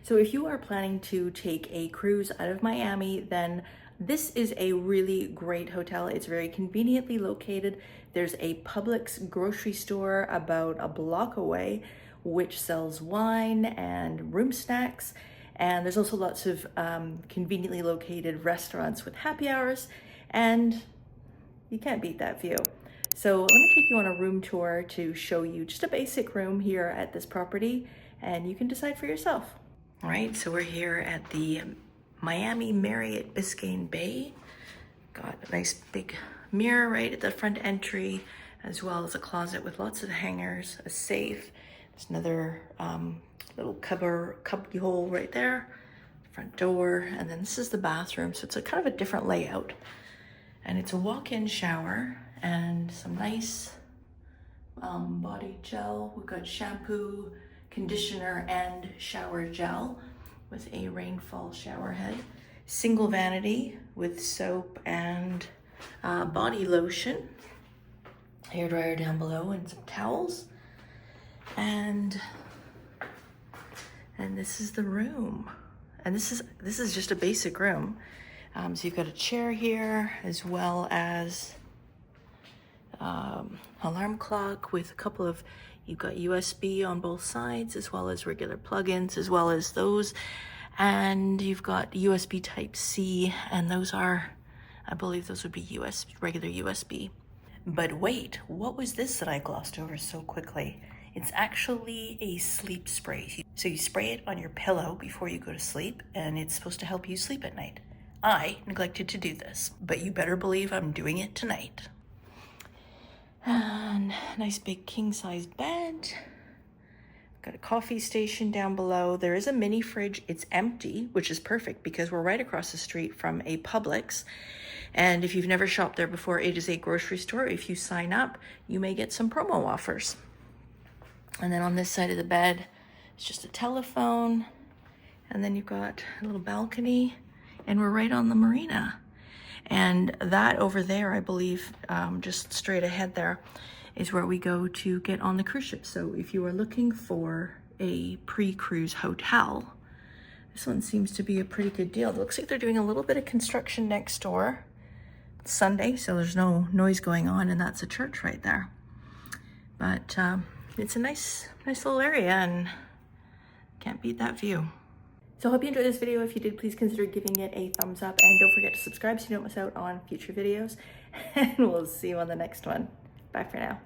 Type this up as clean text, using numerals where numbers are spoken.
So if you are planning to take a cruise out of Miami, then this is a really great hotel. It's very conveniently located. There's a Publix grocery store about a block away, which sells wine and room snacks. And there's also lots of conveniently located restaurants with happy hours, and you can't beat that view. So let me take you on a room tour to show you just a basic room here at this property, and you can decide for yourself. All right, so we're here at the Miami Marriott Biscayne Bay. Got a nice big mirror right at the front entry, as well as a closet with lots of hangers, a safe. There's another little cubby hole right there, front door, and then this is the bathroom. So it's a kind of a different layout, and it's a walk-in shower and some nice body gel. We've got shampoo, conditioner, and shower gel with a rainfall shower head. Single vanity with soap and body lotion. Hair dryer down below and some towels. And this is the room. And this is just a basic room. So you've got a chair here, as well as alarm clock with a couple of, you've got USB on both sides, as well as regular plugins, as well as those. And you've got USB type C, and those are, I believe those would be regular USB. But wait, what was this that I glossed over so quickly? It's actually a sleep spray. So you spray it on your pillow before you go to sleep, and it's supposed to help you sleep at night. I neglected to do this, but you better believe I'm doing it tonight. And nice big king-size bed. Got a coffee station down below. There is a mini fridge. It's empty, which is perfect because we're right across the street from a Publix. And if you've never shopped there before, it is a grocery store. If you sign up, you may get some promo offers. And then on this side of the bed, it's just a telephone. And then you've got a little balcony, and we're right on the marina. And that over there, I believe, just straight ahead there, is where we go to get on the cruise ship. So if you are looking for a pre-cruise hotel, this one seems to be a pretty good deal. It looks like they're doing a little bit of construction next door. It's Sunday, so there's no noise going on, and that's a church right there. But it's a nice little area, and can't beat that view. So I hope you enjoyed this video. If you did, please consider giving it a thumbs up, and don't forget to subscribe so you don't miss out on future videos. And we'll see you on the next one. Bye for now.